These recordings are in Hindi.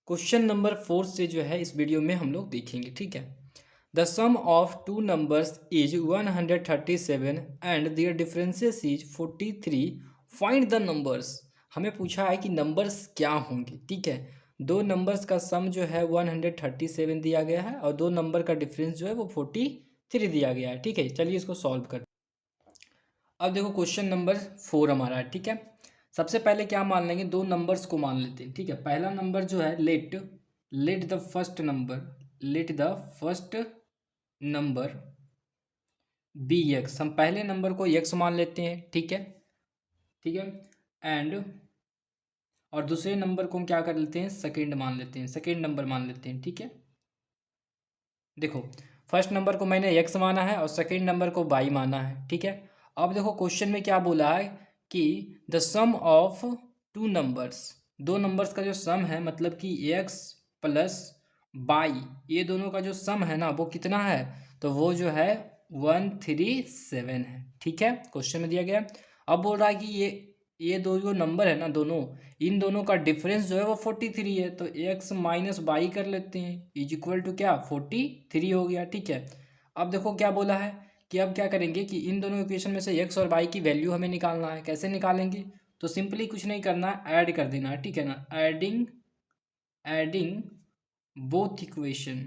क्वेश्चन नंबर 4 से जो है इस वीडियो में हम लोग देखेंगे। ठीक है। The sum of two numbers is 137 and their differences is 43। Find the numbers. हमें पूछा है कि नंबर्स क्या होंगे। ठीक है। दो नंबर्स का सम जो है 137 दिया गया है और दो नंबर का डिफरेंस जो है वो 43 दिया गया है। ठीक है, चलिए इसको सॉल्व कर। अब देखो क्वेश्चन नंबर 4 हमारा है। ठीक है। सबसे पहले क्या मान लेंगे, दो नंबर्स को मान लेते हैं। ठीक है। पहला नंबर जो है let let the first number let the first number be x. हम पहले नंबर को एक्स मान लेते हैं। ठीक है। ठीक है। एंड और दूसरे नंबर को हम क्या कर लेते हैं, सेकेंड मान लेते हैं, सेकेंड नंबर मान लेते हैं। ठीक है। देखो फर्स्ट नंबर को मैंने एक्स माना है और सेकेंड नंबर को वाई माना है। ठीक है। अब देखो क्वेश्चन में क्या बोला है कि the sum of two numbers, दो नंबर्स का जो सम है मतलब कि एक्स प्लस वाई, ये दोनों का जो सम है ना वो कितना है, तो वो जो है 137 है। ठीक है, क्वेश्चन में दिया गया। अब बोल रहा है कि ये दो जो नंबर है ना दोनों, इन दोनों का डिफरेंस जो है वो 43 है, तो एक्स माइनस बाई कर लेते हैं इज इक्वल टू क्या 43 हो गया। ठीक है। अब देखो क्या बोला है कि अब क्या करेंगे कि इन दोनों इक्वेशन में से एक्स और वाई की वैल्यू हमें निकालना है। कैसे निकालेंगे, तो सिंपली कुछ नहीं करना है, ऐड कर देना है। ठीक है ना, एडिंग एडिंग बोथ इक्वेशन।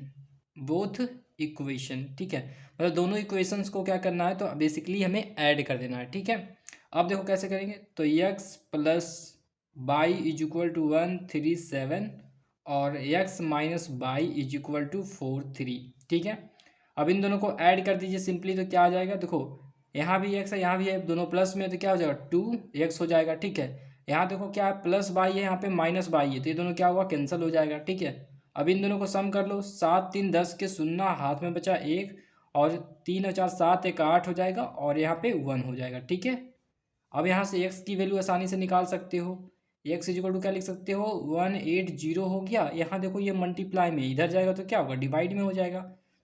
ठीक है, मतलब दोनों इक्वेशंस को क्या करना है, तो बेसिकली हमें ऐड कर देना है। ठीक है। अब देखो कैसे करेंगे, तो x plus y is equal to 137 और x minus y is equal to 43। ठीक है। अब इन दोनों को ऐड कर दीजिए सिंपली, तो क्या आ जाएगा, देखो यहाँ भी एक्स है यहाँ भी है, दोनों प्लस में है, तो क्या हो जाएगा 2x हो जाएगा। ठीक है। यहाँ देखो क्या है, प्लस बाई है, यहाँ पे माइनस बाई है, तो ये दोनों क्या हुआ, कैंसिल हो जाएगा। ठीक है। अब इन दोनों को सम कर लो, 7 3 10 के शून्य, हाथ में बचा एक, और 3 और 4 7 1 8 हो जाएगा, और यहाँ पे 1 हो जाएगा। ठीक है। अब यहाँ से x की वैल्यू आसानी से निकाल सकते हो, x इक्वल टू क्या लिख सकते हो 180 हो गया। यहाँ देखो ये मल्टीप्लाई में इधर जाएगा तो क्या होगा, डिवाइड में हो जाएगा,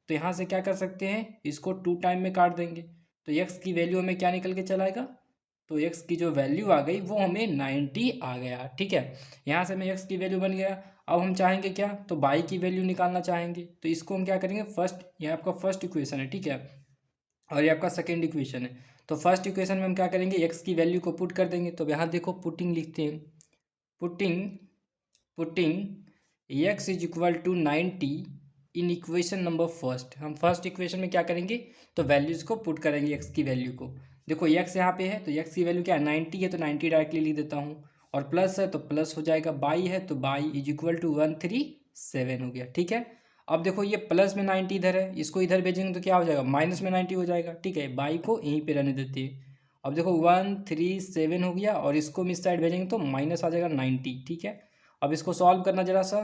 तो यहाँ से क्या कर सकते हैं, इसको 2 टाइम में काट देंगे, तो x की वैल्यू हमें क्या निकल के चला आएगा, तो x की जो वैल्यू आ गई वो हमें 90 आ गया। ठीक है। यहाँ से हमें x की वैल्यू बन गया। अब हम चाहेंगे क्या, तो y की वैल्यू निकालना चाहेंगे, तो इसको हम क्या करेंगे, फर्स्ट, ये आपका फर्स्ट इक्वेशन है। ठीक है, और ये आपका सेकेंड इक्वेशन है, तो फर्स्ट इक्वेशन में हम क्या करेंगे, एक्स की वैल्यू को पुट कर देंगे। तो यहाँ देखो पुटिंग लिखते हैं, putting putting x is equal to 90 in equation number first. हम फर्स्ट इक्वेशन में क्या करेंगे, तो वैल्यूज़ को पुट करेंगे एक्स की वैल्यू को। देखो एक्स यहाँ पे है तो एक्स की वैल्यू क्या है 90 है, तो 90 डायरेक्टली लिख देता हूँ, और प्लस है तो प्लस हो जाएगा, बाई है तो बाई इज इक्वल टू 137 हो गया। ठीक है। अब देखो ये प्लस में 90 इधर है, इसको इधर भेजेंगे तो क्या हो जाएगा, माइनस में 90 हो जाएगा। ठीक है, बाई को यहीं पे रहने देते हैं। अब देखो 137 हो गया, और इसको हम इस साइड भेजेंगे तो माइनस आ जाएगा 90। ठीक है। अब इसको सॉल्व करना जरा सा,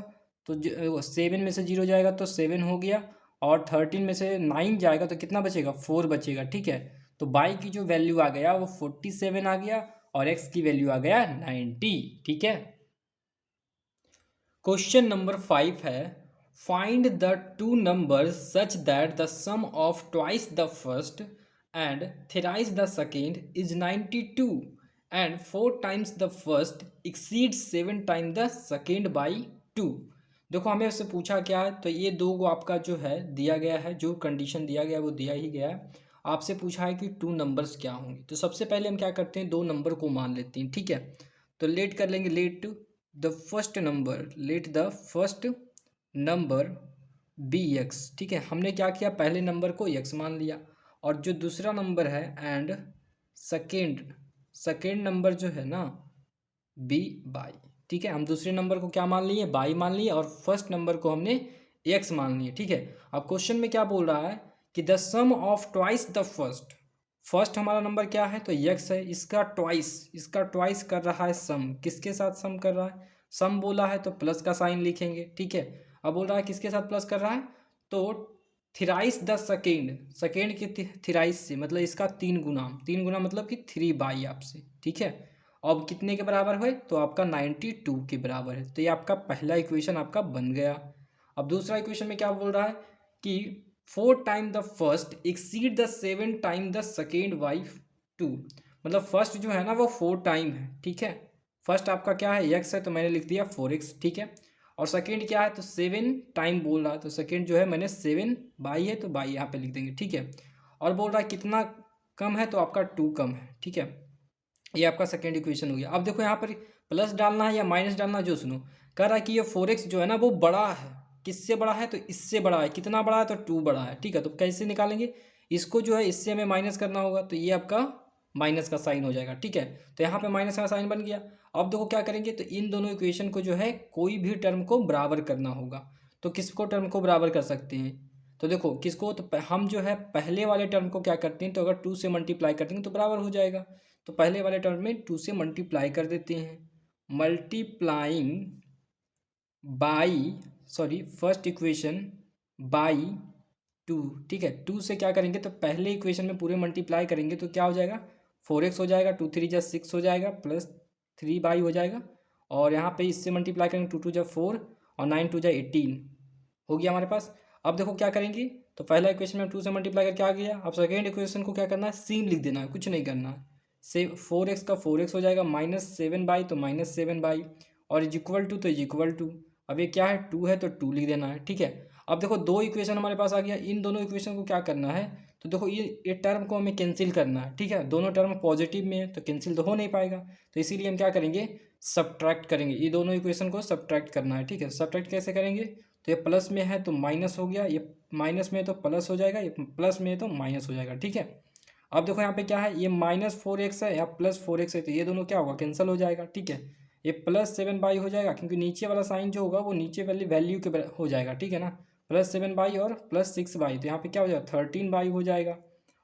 तो 7 में से 0 जाएगा तो 7 हो गया, और 13 में से 9 जाएगा तो कितना बचेगा, 4 बचेगा। ठीक है। तो बाई की जो वैल्यू आ गया वो 47 आ गया, और एक्स की वैल्यू आ गया 90। ठीक है। क्वेश्चन नंबर 5 है, find the two numbers such that the sum of twice the first and thrice the second is 92 and 4 times the first exceed 7 time the second by 2। देखो हमें उससे पूछा क्या है, तो ये दो को आपका जो है दिया गया है, जो कंडीशन दिया गया है वो दिया ही गया है। आपसे पूछा है कि टू नंबर्स क्या होंगे, तो सबसे पहले हम क्या करते हैं, दो नंबर को मान लेते हैं। ठीक है। तो लेट कर लेंगे, let the first number, let the first number be x. ठीक है, हमने क्या किया, पहले नंबर को एक्स मान लिया, और जो दूसरा नंबर है एंड सेकेंड सेकेंड नंबर जो है ना बी बाई। ठीक है, हम दूसरे नंबर को क्या मान लिए, बाई मान लिए, और फर्स्ट नंबर को हमने एक्स मान लिए। ठीक है। अब क्वेश्चन में क्या बोल रहा है कि the sum of twice the first, first हमारा नंबर क्या है, तो एक्स है, इसका ट्वाइस कर रहा है सम, किसके साथ सम कर रहा है, सम बोला है तो प्लस का साइन लिखेंगे। ठीक है। अब बोल रहा है किसके साथ प्लस कर रहा है, तो थ्राइस द सेकेंड के थ्राइस से, मतलब इसका 3 गुना मतलब कि 3 बाई आपसे। ठीक है। अब कितने के बराबर हुए, तो आपका 92 के बराबर है, तो ये आपका पहला इक्वेशन आपका बन गया। अब दूसरा इक्वेशन में क्या बोल रहा है कि 4 time the first exceed the 7 time the second by 2, मतलब फर्स्ट जो है ना वो 4 टाइम है। ठीक है। फर्स्ट आपका क्या है, एक्स है, तो मैंने लिख दिया 4x। ठीक है। और सेकेंड क्या है, तो 7 टाइम बोल रहा है, तो सेकेंड जो है मैंने 7 बाई है तो बाई यहाँ पे लिख देंगे, ठीक है। और बोल रहा है कितना कम है, तो आपका 2 कम है, ठीक है। ये आपका सेकेंड इक्वेशन हो गया। अब देखो यहाँ पर प्लस डालना है या माइनस डालना है, जो सुनो कह रहा है कि ये 4x जो है ना वो बड़ा है, किससे बड़ा है, तो इससे बड़ा है। कितना बड़ा है, तो 2 बड़ा है, ठीक है। तो कैसे निकालेंगे इसको, जो है इससे हमें माइनस करना होगा, तो ये आपका माइनस का साइन हो जाएगा, ठीक है। तो यहाँ पे माइनस का साइन बन गया। अब देखो क्या करेंगे, तो इन दोनों इक्वेशन को जो है कोई भी टर्म को बराबर करना होगा। तो किसको टर्म को बराबर कर सकते हैं, तो देखो किसको, तो हम जो है पहले वाले टर्म को क्या करते हैं, तो अगर 2 से मल्टीप्लाई करते हैं तो बराबर हो जाएगा। तो पहले वाले टर्म में 2 से मल्टीप्लाई कर देते हैं, multiplying by, sorry first equation by 2, ठीक है। 2 से क्या करेंगे, तो पहले इक्वेशन में पूरे मल्टीप्लाई करेंगे तो क्या हो जाएगा, 4x हो जाएगा, 2 3 जा 6 हो जाएगा, प्लस 3 बाई हो जाएगा। और यहाँ पे इससे मल्टीप्लाई करेंगे, 2 2 जा 4 और 9 2 जा 18 हो गया हमारे पास। अब देखो क्या करेंगे, तो पहला इक्वेशन में 2 से मल्टीप्लाई करके आ गया। अब सेकेंड इक्वेशन को क्या करना है, सेम लिख देना है, कुछ नहीं करना है। से 4x का 4x हो जाएगा, -7 बाई तो -7 बाई, और इज इक्वल टू तो इज इक्वल टू, अब ये क्या है 2 है तो 2 लिख देना है, ठीक है। अब देखो दो इक्वेशन हमारे पास आ गया, इन दोनों इक्वेशन को क्या करना है, तो देखो ये टर्म को हमें कैंसिल करना है, ठीक है। दोनों टर्म पॉजिटिव में है तो कैंसिल तो हो नहीं पाएगा, तो इसीलिए हम क्या करेंगे, सब्ट्रैक्ट करेंगे। ये दोनों इक्वेशन को सब्ट्रैक्ट करना है, ठीक है। सब्ट्रैक्ट कैसे करेंगे, तो ये प्लस में है तो माइनस हो गया, ये माइनस में है तो प्लस हो जाएगा, ये प्लस में है तो माइनस हो जाएगा, ठीक है। अब देखो यहाँ पे क्या है, ये -4x है या +4x है, तो ये दोनों क्या होगा, कैंसिल हो जाएगा, ठीक है। ये +7 बाई हो जाएगा, क्योंकि नीचे वाला साइन जो होगा वो नीचे वाली वैल्यू के हो जाएगा, ठीक है ना। +7 बाई और +6 बाई, तो यहाँ पे क्या हो जाएगा, 13 बाई हो जाएगा।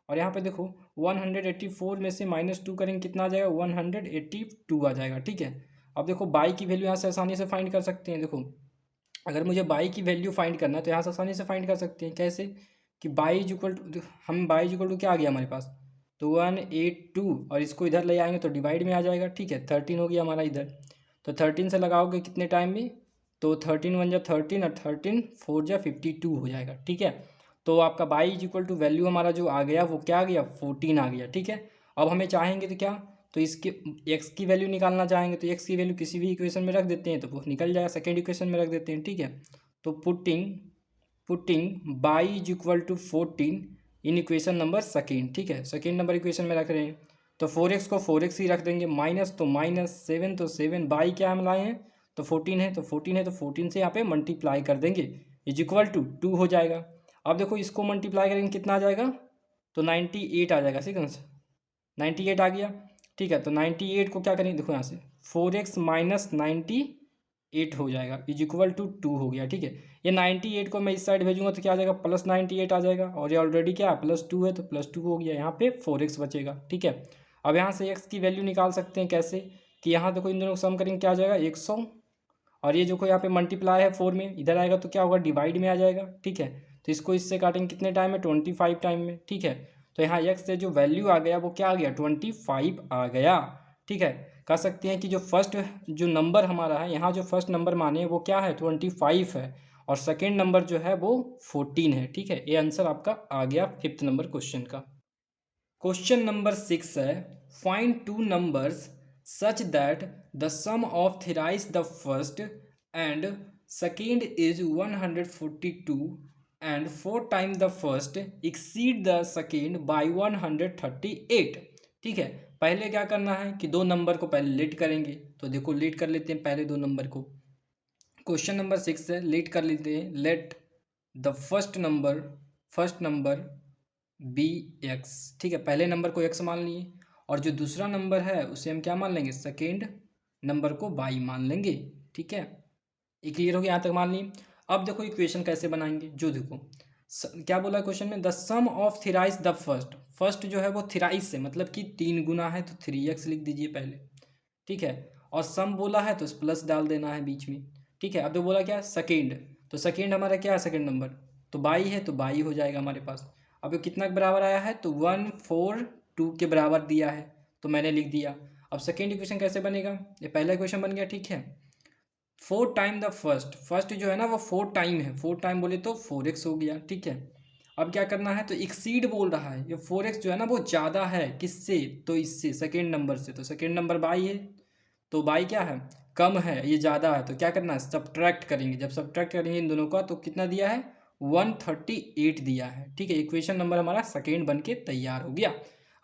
और यहाँ पे देखो 184 में से -2 करेंगे, कितना आ जाएगा, 182 आ जाएगा, ठीक है। अब देखो बाई की वैल्यू यहाँ से आसानी से फाइंड कर सकते हैं। देखो अगर मुझे बाई की वैल्यू फाइंड करना है तो यहाँ से आसानी से फाइंड कर सकते हैं, कैसे कि बाई इज इक्वल टू, हम बाई इज इक्वल टू क्या आ गया हमारे पास, तो 182, और इसको इधर ले आएंगे तो डिवाइड में आ जाएगा, ठीक है। 13 हो गया हमारा इधर, तो 13 से लगाओगे कितने टाइम में, तो 13 1 जा 13 और 13 4 जा 52 हो जाएगा, ठीक है। तो आपका y is equal to value हमारा जो आ गया वो क्या आ गया, 14 आ गया, ठीक है। अब हमें चाहेंगे तो क्या, तो इसके एक्स की वैल्यू निकालना चाहेंगे तो एक्स की वैल्यू किसी भी इक्वेशन में रख देते हैं तो वो निकल जाएगा, सेकेंड इक्वेशन में रख देते हैं, ठीक है। तो putting putting y is equal to 14 in equation number second, ठीक है। सेकेंड नंबर इक्वेशन में रख रहे हैं, तो 4x को 4x ही रख देंगे, माइनस तो माइनस, 7 तो 7, बाई क्या हम लाए हैं, तो 14 है, तो 14 है तो 14 से यहाँ पे मल्टीप्लाई कर देंगे, इज इक्वल टू 2 हो जाएगा। अब देखो इसको मल्टीप्लाई करेंगे कितना आ जाएगा, तो 98 आ जाएगा, ठीक है, 98 आ गया, ठीक है। तो 98 को क्या करेंगे, देखो यहाँ से 4x माइनस 98 हो जाएगा, इज इक्वल टू 2 हो गया, ठीक है। ये 98 को मैं इस साइड भेजूंगा तो क्या आ जाएगा, +98 आ जाएगा, और ये ऑलरेडी क्या है +2 है तो +2 हो गया, यहाँ पे 4x बचेगा, ठीक है। अब यहाँ से x की वैल्यू निकाल सकते हैं, कैसे कि यहाँ देखो इन दोनों को सम करेंगे क्या आ जाएगा 100, और ये जो कोई यहाँ पे मल्टीप्लाई है 4 में, इधर आएगा तो क्या होगा, डिवाइड में आ जाएगा, ठीक है। तो इसको इससे काटेंगे कितने टाइम में, 25 टाइम में, ठीक है। तो यहाँ x से जो वैल्यू आ गया वो क्या आ गया, 25 आ गया, ठीक है। कह सकते हैं कि जो फर्स्ट जो नंबर हमारा है, यहाँ जो फर्स्ट नंबर माने वो क्या है, 25 है, और सेकेंड नंबर जो है वो 14 है, ठीक है। ये आंसर आपका आ गया 5th नंबर क्वेश्चन का। क्वेश्चन नंबर 6 है, find two numbers such that the sum of thrice the first and second is 142 and 4 time the first exceed the second by 138, ठीक है। पहले क्या करना है कि दो नंबर को पहले लेट करेंगे, तो देखो लेट कर लेते हैं पहले दो नंबर को। क्वेश्चन नंबर 6 है, लेट कर लेते हैं, let the first number be x, ठीक है। पहले नंबर को एक्स मान लिए, और जो दूसरा नंबर है उसे हम क्या मान लेंगे, सेकेंड नंबर को बाई मान लेंगे, ठीक है। ये क्लियर हो गया, यहाँ तक मान लिए। अब देखो इक्वेशन कैसे बनाएंगे, जो देखो क्या बोला क्वेश्चन में, the sum of thrice the first जो है वो थ्राइस से मतलब कि 3 गुना है, तो 3x लिख दीजिए पहले, ठीक है। और सम बोला है तो प्लस डाल देना है बीच में, ठीक है। अब तो बोला क्या, सेकेंड, तो सेकेंड हमारा क्या है, सेकेंड नंबर, तो बाई है तो बाई हो जाएगा हमारे पास। अब ये कितना के बराबर आया है, तो 142 के बराबर दिया है, तो मैंने लिख दिया। अब सेकेंड इक्वेशन कैसे बनेगा, ये पहला इक्वेशन बन गया, ठीक है। 4 टाइम द फर्स्ट जो है ना वो 4 टाइम है, 4 टाइम बोले तो 4x हो गया, ठीक है। अब क्या करना है, तो एक्सीड बोल रहा है, ये 4x जो है ना वो ज़्यादा है किससे, तो इससे सेकेंड नंबर से, तो सेकेंड नंबर बाई है, तो बाई क्या है, कम है, ये ज़्यादा है, तो क्या करना है, सब्ट्रैक्ट करेंगे। जब सब्ट्रैक्ट करेंगे इन दोनों का तो कितना दिया है, 138 दिया है। ठीक है, इक्वेशन नंबर हमारा सेकेंड बन के तैयार हो गया।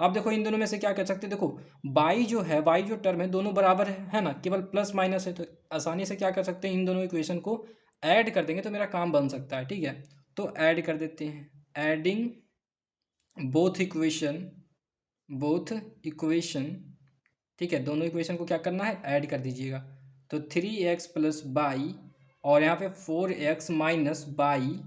अब देखो इन दोनों में से क्या कर सकते हैं, देखो बाई जो है, बाई जो टर्म है दोनों बराबर है ना, केवल प्लस माइनस है, तो आसानी से क्या कर सकते हैं, इन दोनों इक्वेशन को ऐड कर देंगे तो मेरा काम बन सकता है। ठीक है, तो ऐड कर देते हैं, एडिंग बोथ इक्वेशन। ठीक है, दोनों इक्वेशन को क्या करना है, ऐड कर दीजिएगा। तो 3x प्लस बाई और यहाँ पे 4x माइनस बाई,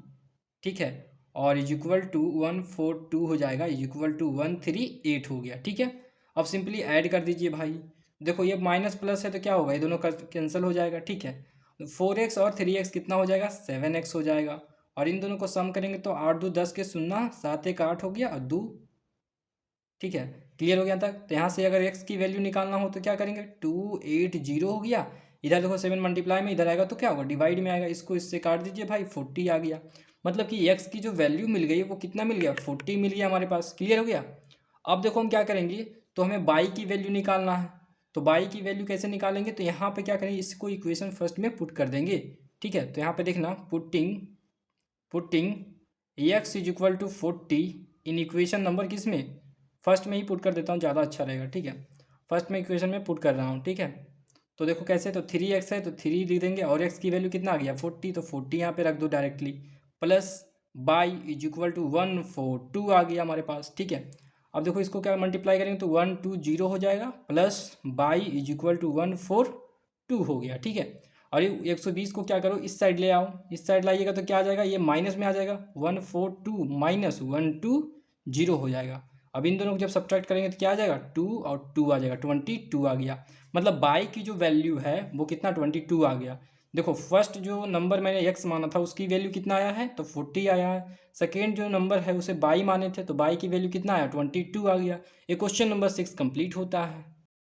ठीक है, और इज इक्वल टू 142 हो जाएगा, इज इक्वल टू 138 हो गया। ठीक है, अब सिंपली ऐड कर दीजिए भाई। देखो ये माइनस प्लस है तो क्या होगा, ये दोनों का कैंसिल हो जाएगा। ठीक है, 4x और 3x कितना हो जाएगा, 7x हो जाएगा। और इन दोनों को सम करेंगे तो 8 2 10 के 0, 7 1 8 हो गया और 2। ठीक है, क्लियर हो गया था। तो यहाँ से अगर x की वैल्यू निकालना हो तो क्या करेंगे, 280 हो गया। इधर देखो 7 मल्टीप्लाई में इधर आएगा तो क्या होगा, डिवाइड में आएगा, इसको इससे काट दीजिए भाई, 40 आ गया। मतलब कि x की जो वैल्यू मिल गई वो कितना मिल गया, 40 मिल गया हमारे पास। क्लियर हो गया। अब देखो हम क्या करेंगे, तो हमें बाई की वैल्यू निकालना है। तो बाई की वैल्यू कैसे निकालेंगे, तो यहाँ पे क्या करेंगे, इसको इक्वेशन फर्स्ट में पुट कर देंगे। ठीक है, तो यहाँ पे देखना, putting x is equal to 40 in equation number किस में, फर्स्ट में ही पुट कर देता हूँ, ज़्यादा अच्छा रहेगा। ठीक है, फर्स्ट में इक्वेशन में पुट कर रहा हूँ। ठीक है, तो देखो कैसे, तो 3x है तो 3 लिख देंगे और x की वैल्यू कितना आ गया, 40, तो 40 यहाँ पे रख दो directly, plus y is equal to 142 आ गया हमारे पास। ठीक है, अब देखो इसको क्या मल्टीप्लाई करेंगे तो 120 हो जाएगा, plus y is equal to 142 हो गया। ठीक है, और ये 120 को क्या करो, इस साइड ले आओ, इस साइड लाइएगा तो क्या आ जाएगा, ये माइनस में आ जाएगा, 142 माइनस 120 हो जाएगा। अब इन दोनों को जब सब्ट्रैक्ट करेंगे तो क्या आ जाएगा, 2 और 2 आ जाएगा, 22 आ गया। मतलब बाई की जो वैल्यू है वो कितना, 22 आ गया। देखो फर्स्ट जो नंबर मैंने x माना था उसकी वैल्यू कितना आया है, तो 40 आया है। सेकेंड जो नंबर है उसे बाई माने थे तो बाई की वैल्यू कितना आया, 22 आ गया। ये क्वेश्चन नंबर 6 कंप्लीट होता है।